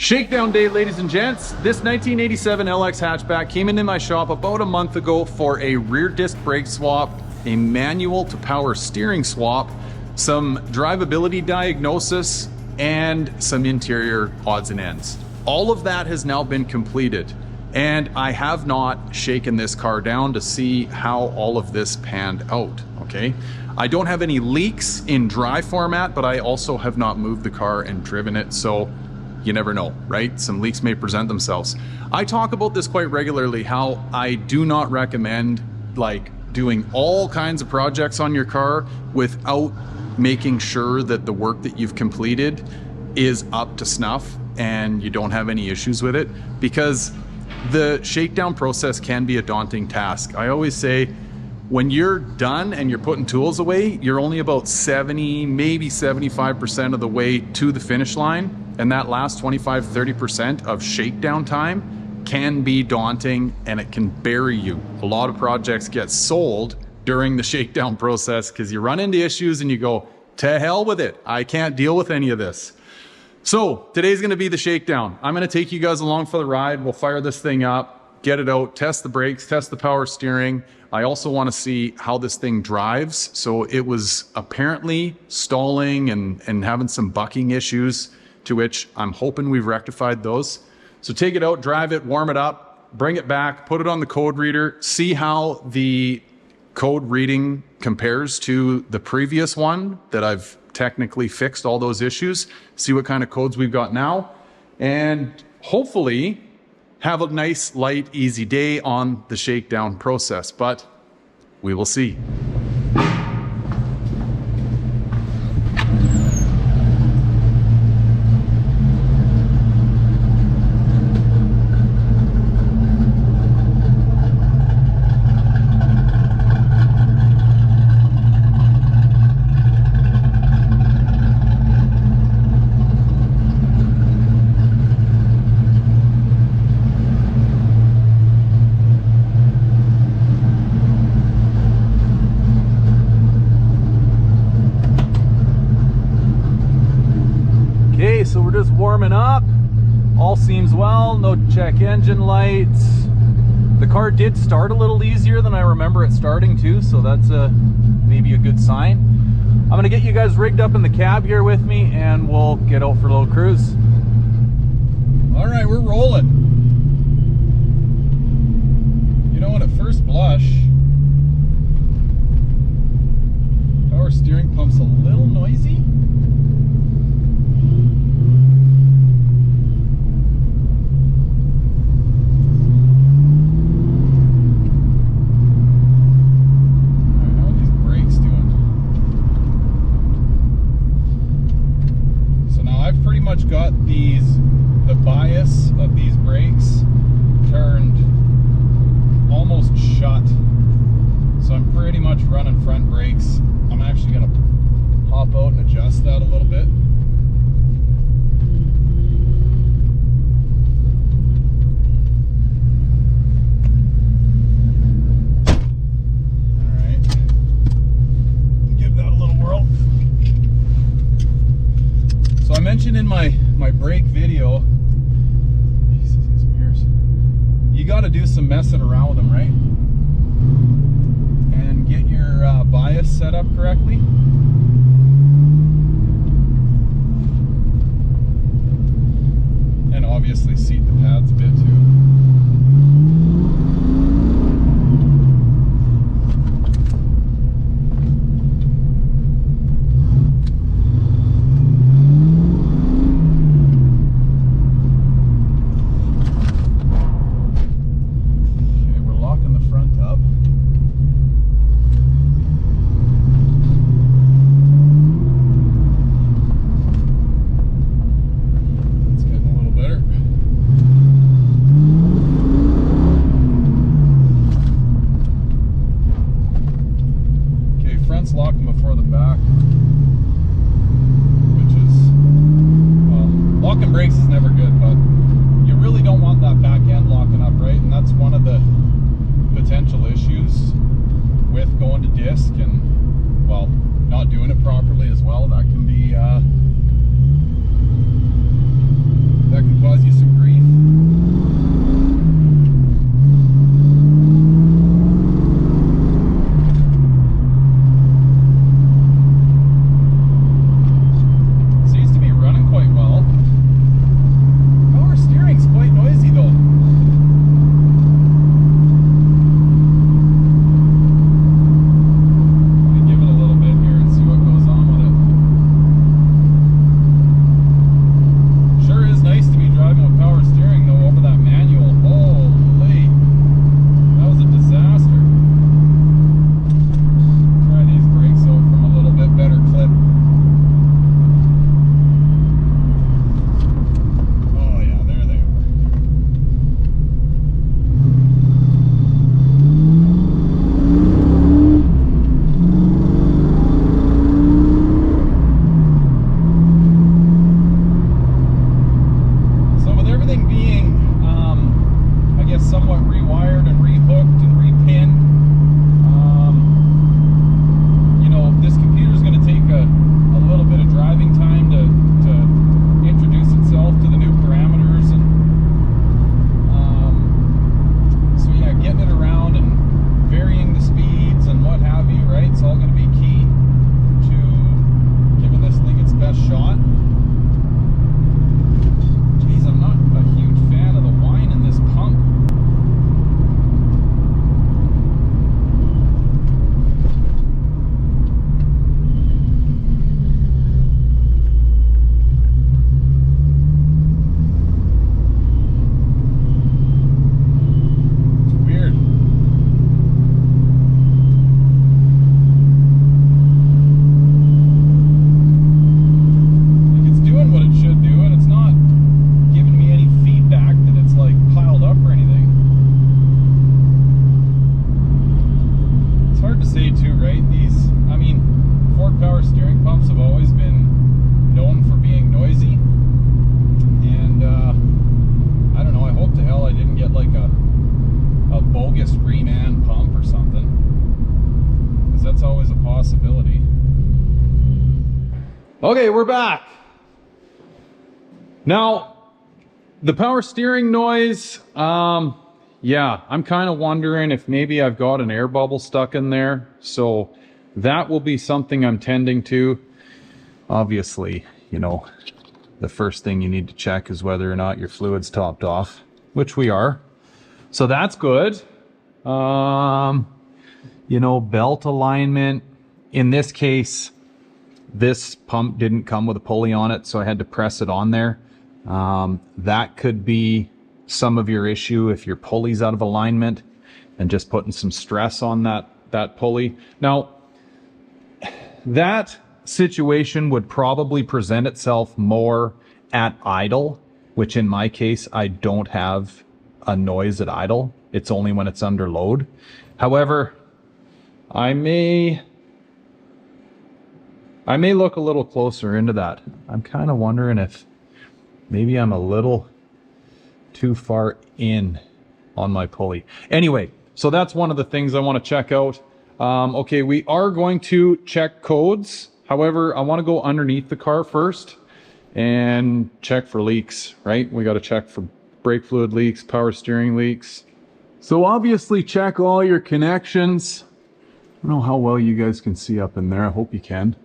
Shakedown day, ladies and gents. This 1987 LX hatchback came into my shop about a month ago for a rear disc brake swap, a manual to power steering swap, some drivability diagnosis, and some interior odds and ends. All of that has now been completed, and I have not shaken this car down to see how all of this panned out, okay? I don't have any leaks in dry format, but I also have not moved the car and driven it, so you never know, right? Some leaks may present themselves. I talk about this quite regularly, how I do not recommend like doing all kinds of projects on your car without making sure that the work that you've completed is up to snuff and you don't have any issues with it, because the shakedown process can be a daunting task. I always say, when you're done and you're putting tools away, you're only about 70, maybe 75% of the way to the finish line. And that last 25-30% of shakedown time can be daunting, and it can bury you. A lot of projects get sold during the shakedown process because you run into issues and you go, to hell with it, I can't deal with any of this. So today's gonna be the shakedown. I'm gonna take you guys along for the ride. We'll fire this thing up, get it out, test the brakes, test the power steering. I also wanna see how this thing drives. So it was apparently stalling and having some bucking issues, to which I'm hoping we've rectified those. So take it out, drive it, warm it up, bring it back, put it on the code reader, see how the code reading compares to the previous one that I've technically fixed all those issues, see what kind of codes we've got now, and hopefully have a nice, light, easy day on the shakedown process, but we will see. So we're just warming up, all seems well, no check engine lights. The car did start a little easier than I remember it starting too, so that's maybe a good sign. I'm gonna get you guys rigged up in the cab here with me and we'll get out for a little cruise. All right, we're rolling. You know what, at first blush, power steering pump's a little noisy. Got the bias of these brakes turned almost shut, so I'm pretty much running front brakes. I'm actually gonna hop out and adjust that a little bit. All right, give that a little whirl. So I mentioned in my brake video, you got to do some messing around with them, right? And get your bias set up correctly. And obviously seat the pads a bit too. Locking before the back, which is, well, locking brakes is never good, but you really don't want that back end locking up, right? And that's one of the potential issues with going to disc and, well, not doing it properly as well. That can be, that can cause Okay, we're back. Now, the power steering noise, yeah, I'm kind of wondering if maybe I've got an air bubble stuck in there. So that will be something I'm tending to. Obviously, you know, the first thing you need to check is whether or not your fluid's topped off, which we are. So that's good. You know, belt alignment. In this case, this pump didn't come with a pulley on it, so I had to press it on there. That could be some of your issue if your pulley's out of alignment and just putting some stress on that pulley. Now, that situation would probably present itself more at idle, which in my case, I don't have a noise at idle. It's only when it's under load. However, I may look a little closer into that. I'm kind of wondering if maybe I'm a little too far in on my pulley. Anyway, so that's one of the things I want to check out. Okay, we are going to check codes. However, I want to go underneath the car first and check for leaks, right? We got to check for brake fluid leaks, power steering leaks. So obviously check all your connections. I don't know how well you guys can see up in there. I hope you can.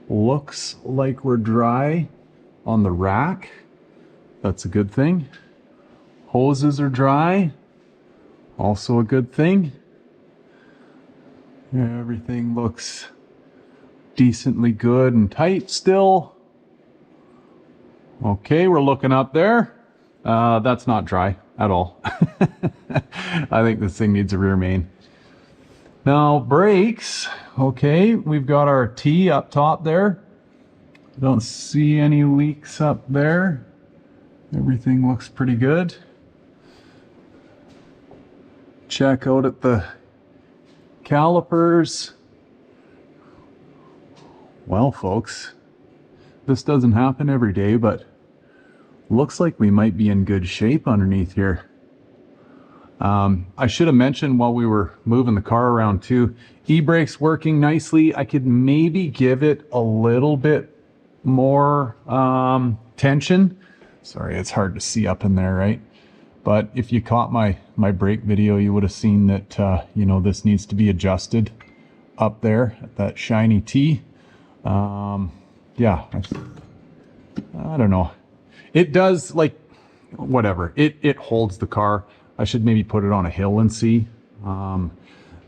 Looks like we're dry on the rack. That's a good thing. Hoses are dry. Also a good thing. Everything looks decently good and tight still. Okay, we're looking up there. That's not dry at all. I think this thing needs a rear main. Now, brakes. Okay, we've got our T up top there. Don't see any leaks up there. Everything looks pretty good. Check out at the calipers. Well, folks, this doesn't happen every day, but looks like we might be in good shape underneath here. I should have mentioned while we were moving the car around too, e-brake's working nicely. I could maybe give it a little bit more tension. Sorry, it's hard to see up in there, right? But if you caught my brake video, you would have seen that, you know, this needs to be adjusted up there at that shiny T. Yeah, I don't know. It does, like, whatever. It holds the car. I should maybe put it on a hill and see.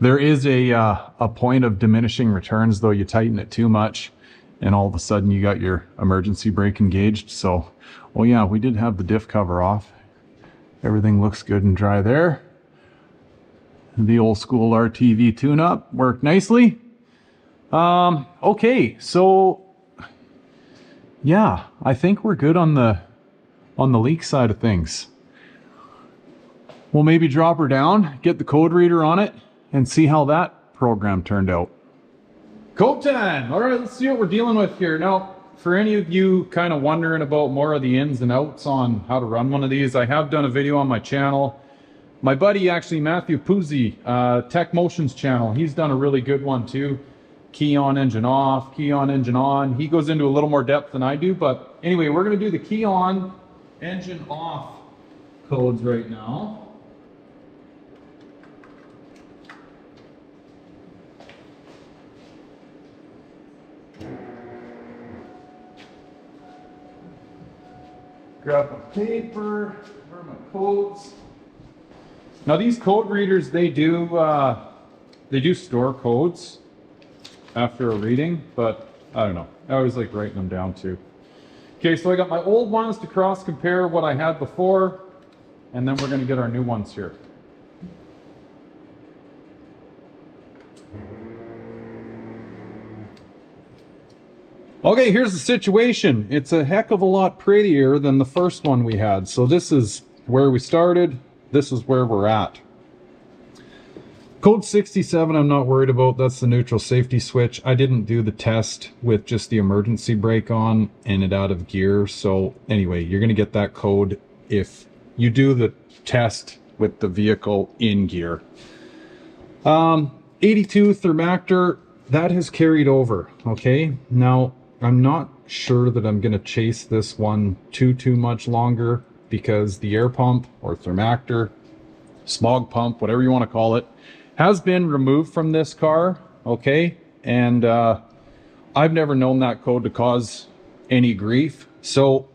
There is a point of diminishing returns, though. You tighten it too much, and all of a sudden you got your emergency brake engaged. So, well, yeah, we did have the diff cover off. Everything looks good and dry there. The old school RTV tune-up worked nicely. Okay, so yeah, I think we're good on the leak side of things. We'll maybe drop her down, get the code reader on it, and see how that program turned out. Code 10. All right, let's see what we're dealing with here. Now, for any of you kind of wondering about more of the ins and outs on how to run one of these, I have done a video on my channel. My buddy, actually, Matthew Puzzi, Tech Motions channel, he's done a really good one too. Key on, engine off, key on, engine on. He goes into a little more depth than I do, but anyway, we're going to do the key on, engine off codes right now. Grab my paper, where are my codes? Now these code readers, they do store codes after a reading, but I don't know. I always like writing them down too. Okay, so I got my old ones to cross compare what I had before, and then we're going to get our new ones here. Okay, here's the situation. It's a heck of a lot prettier than the first one we had. So this is where we started. This is where we're at. Code 67 I'm not worried about. That's the neutral safety switch. I didn't do the test with just the emergency brake on and it out of gear. So anyway, you're going to get that code if you do the test with the vehicle in gear. 82 thermactor. that has carried over. Okay, now I'm not sure that I'm going to chase this one too much longer, because the air pump or thermactor, smog pump, whatever you want to call it, has been removed from this car. Okay, and I've never known that code to cause any grief, so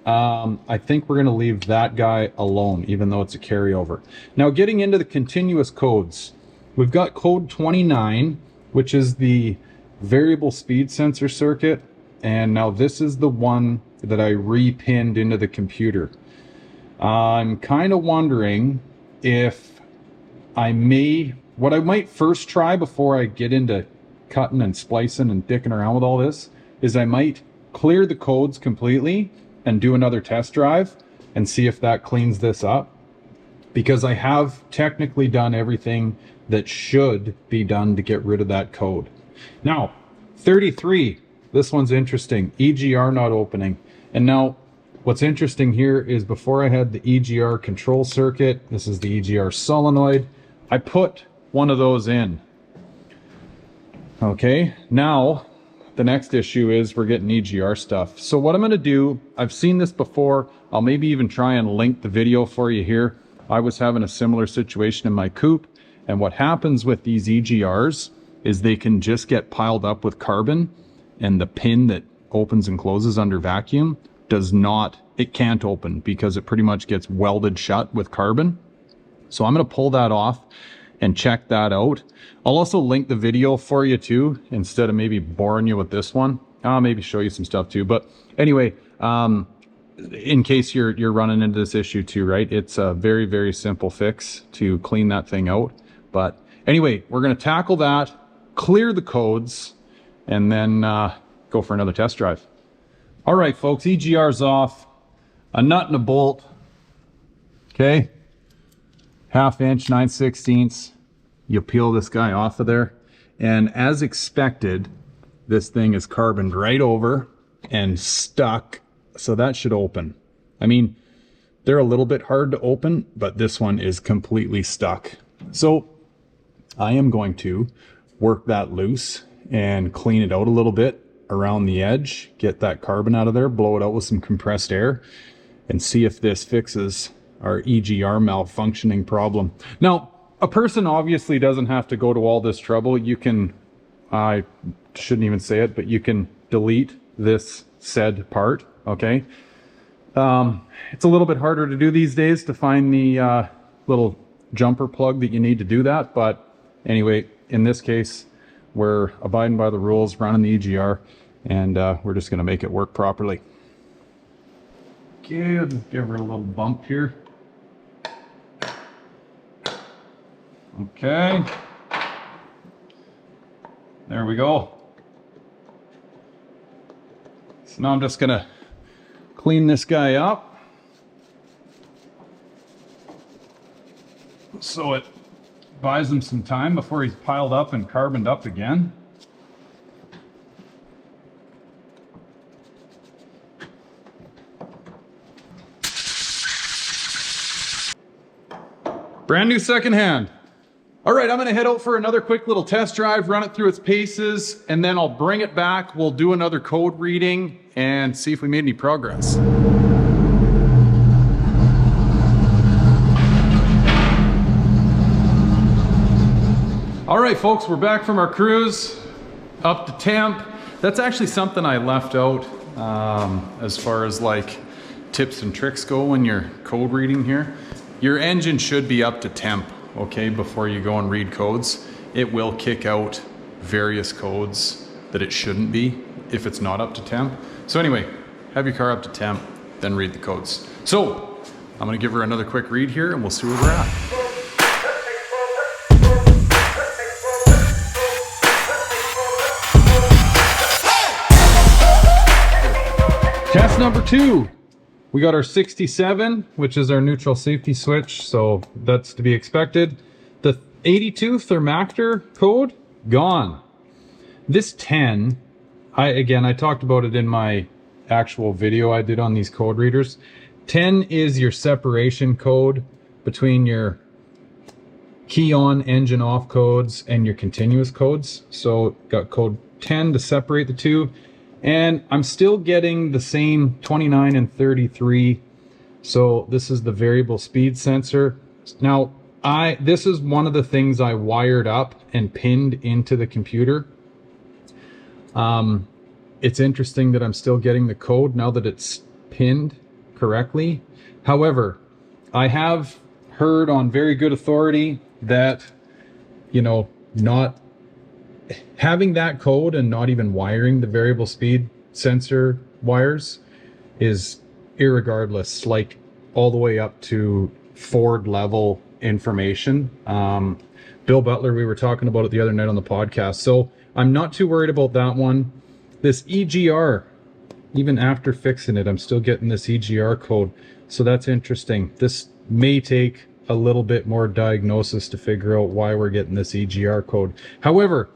I think we're going to leave that guy alone, even though it's a carryover. Now, getting into the continuous codes, we've got code 29, which is the variable speed sensor circuit, and now this is the one that I repinned into the computer. I'm kind of wondering if what I might first try before I get into cutting and splicing and dicking around with all this, is I might clear the codes completely and do another test drive and see if that cleans this up, because I have technically done everything that should be done to get rid of that code. Now, 33, this one's interesting. EGR not opening. And now what's interesting here is, before I had the EGR control circuit, this is the EGR solenoid, I put one of those in. Okay, now the next issue is we're getting EGR stuff. So what I'm going to do, I've seen this before, I'll maybe even try and link the video for you here. I was having a similar situation in my coupe, and what happens with these EGRs is they can just get piled up with carbon, and the pin that opens and closes under vacuum it can't open, because it pretty much gets welded shut with carbon. So I'm going to pull that off and check that out. I'll also link the video for you too, instead of maybe boring you with this one. I'll maybe show you some stuff too. But anyway, in case you're running into this issue too, right? It's a very, very simple fix to clean that thing out. But anyway, we're going to tackle that, clear the codes, and then go for another test drive. All right, folks, EGR's off. A nut and a bolt. Okay. 1/2 inch, 9/16. You peel this guy off of there, and as expected, this thing is carboned right over and stuck, so that should open. I mean, they're a little bit hard to open, but this one is completely stuck. So I am going to work that loose and clean it out a little bit around the edge, get that carbon out of there, blow it out with some compressed air, and see if this fixes our EGR malfunctioning problem. Now, a person obviously doesn't have to go to all this trouble. You can, I shouldn't even say it, but you can delete this said part, okay? It's a little bit harder to do these days to find the little jumper plug that you need to do that, but anyway, in this case, we're abiding by the rules, running the EGR, and we're just gonna make it work properly. Okay, I'll just give her a little bump here. Okay, there we go. So now I'm just gonna clean this guy up so it buys him some time before he's piled up and carboned up again. Brand new secondhand. All right, I'm gonna head out for another quick little test drive, run it through its paces, and then I'll bring it back. We'll do another code reading and see if we made any progress. All right, folks, we're back from our cruise, up to temp. That's actually something I left out as far as like tips and tricks go when you're code reading here. Your engine should be up to temp, okay, before you go and read codes. It will kick out various codes that it shouldn't be if it's not up to temp. So anyway, have your car up to temp, then read the codes. So I'm gonna give her another quick read here and we'll see where we're at. Test number 2. We got our 67, which is our neutral safety switch, so that's to be expected. The 82 thermactor code, gone. This 10, I talked about it in my actual video I did on these code readers. 10 is your separation code between your key on, engine off codes, and your continuous codes. So got code 10 to separate the two. And I'm still getting the same 29 and 33. So this is the variable speed sensor. Now, this is one of the things I wired up and pinned into the computer. It's interesting that I'm still getting the code now that it's pinned correctly. However, I have heard on very good authority that, you know, not having that code and not even wiring the variable speed sensor wires is irregardless, like all the way up to Ford level information. Bill Butler, we were talking about it the other night on the podcast. So I'm not too worried about that one. This EGR, even after fixing it, I'm still getting this EGR code. So that's interesting. This may take a little bit more diagnosis to figure out why we're getting this EGR code. However,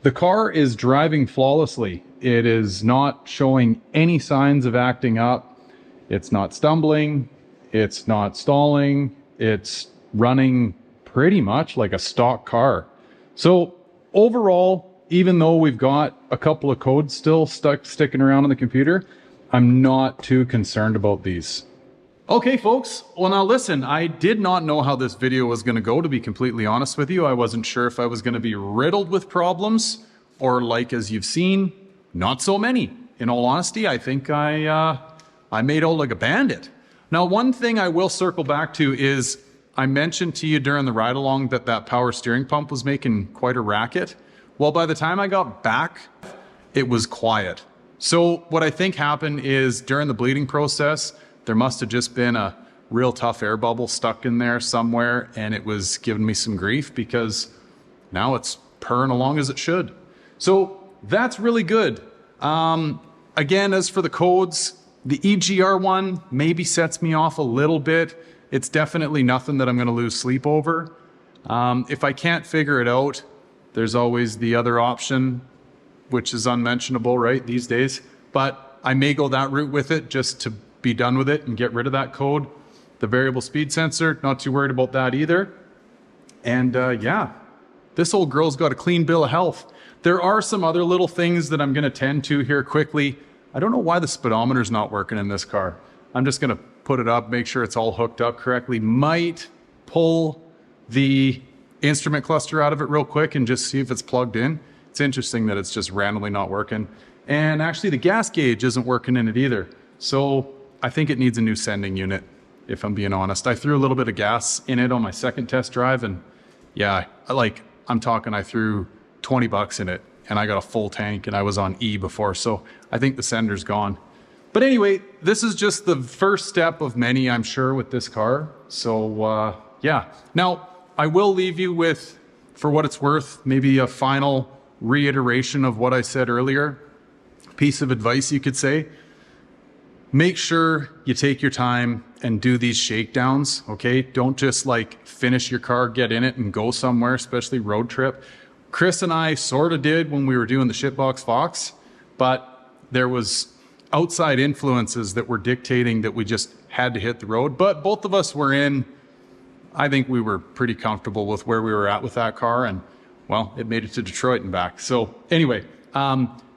the car is driving flawlessly. It is not showing any signs of acting up. It's not stumbling. It's not stalling. It's running pretty much like a stock car. So overall, even though we've got a couple of codes still sticking around on the computer, I'm not too concerned about these. Okay, folks. Well, now listen, I did not know how this video was going to go, to be completely honest with you. I wasn't sure if I was going to be riddled with problems or, like, as you've seen, not so many. In all honesty, I think I made out like a bandit. Now, one thing I will circle back to is I mentioned to you during the ride along that power steering pump was making quite a racket. Well, by the time I got back, it was quiet. So what I think happened is during the bleeding process, there must have just been a real tough air bubble stuck in there somewhere, and it was giving me some grief because now it's purring along as it should. So that's really good. Again, as for the codes, the EGR one maybe sets me off a little bit. It's definitely nothing that I'm going to lose sleep over. If I can't figure it out, there's always the other option, which is unmentionable, right, these days. But I may go that route with it just to be done with it and get rid of that code. The variable speed sensor, not too worried about that either. And yeah, this old girl's got a clean bill of health. There are some other little things that I'm going to tend to here quickly. I don't know why the speedometer's not working in this car. I'm just going to put it up, make sure it's all hooked up correctly. Might pull the instrument cluster out of it real quick and just see if it's plugged in. It's interesting that it's just randomly not working. And actually the gas gauge isn't working in it either. So I think it needs a new sending unit, if I'm being honest. I threw a little bit of gas in it on my second test drive, and yeah, I'm talking, I threw 20 bucks in it and I got a full tank, and I was on E before. So I think the sender's gone. But anyway, this is just the first step of many, I'm sure, with this car. So yeah. Now, I will leave you with, for what it's worth, maybe a final reiteration of what I said earlier. Piece of advice, you could say. Make sure you take your time and do these shakedowns, okay? Don't just like finish your car, get in it, and go somewhere, especially road trip. Chris and I sort of did when we were doing the Shitbox Fox, but there was outside influences that were dictating that we just had to hit the road. But both of us were in, I think we were pretty comfortable with where we were at with that car, and well, it made it to Detroit and back. So anyway,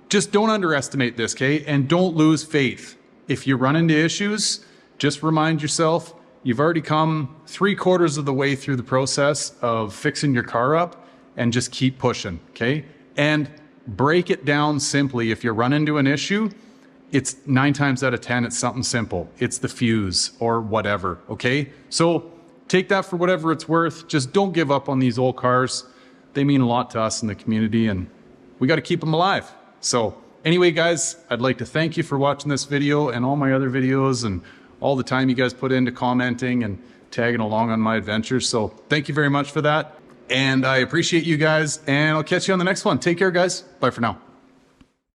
just don't underestimate this, okay? And don't lose faith. If you run into issues, just remind yourself, you've already come 3/4 of the way through the process of fixing your car up, and just keep pushing, okay? And break it down simply. If you run into an issue, it's 9 times out of 10, it's something simple. It's the fuse or whatever, okay? So take that for whatever it's worth. Just don't give up on these old cars. They mean a lot to us in the community, and we got to keep them alive. So anyway, guys, I'd like to thank you for watching this video and all my other videos and all the time you guys put into commenting and tagging along on my adventures. So thank you very much for that. And I appreciate you guys, and I'll catch you on the next one. Take care, guys. Bye for now.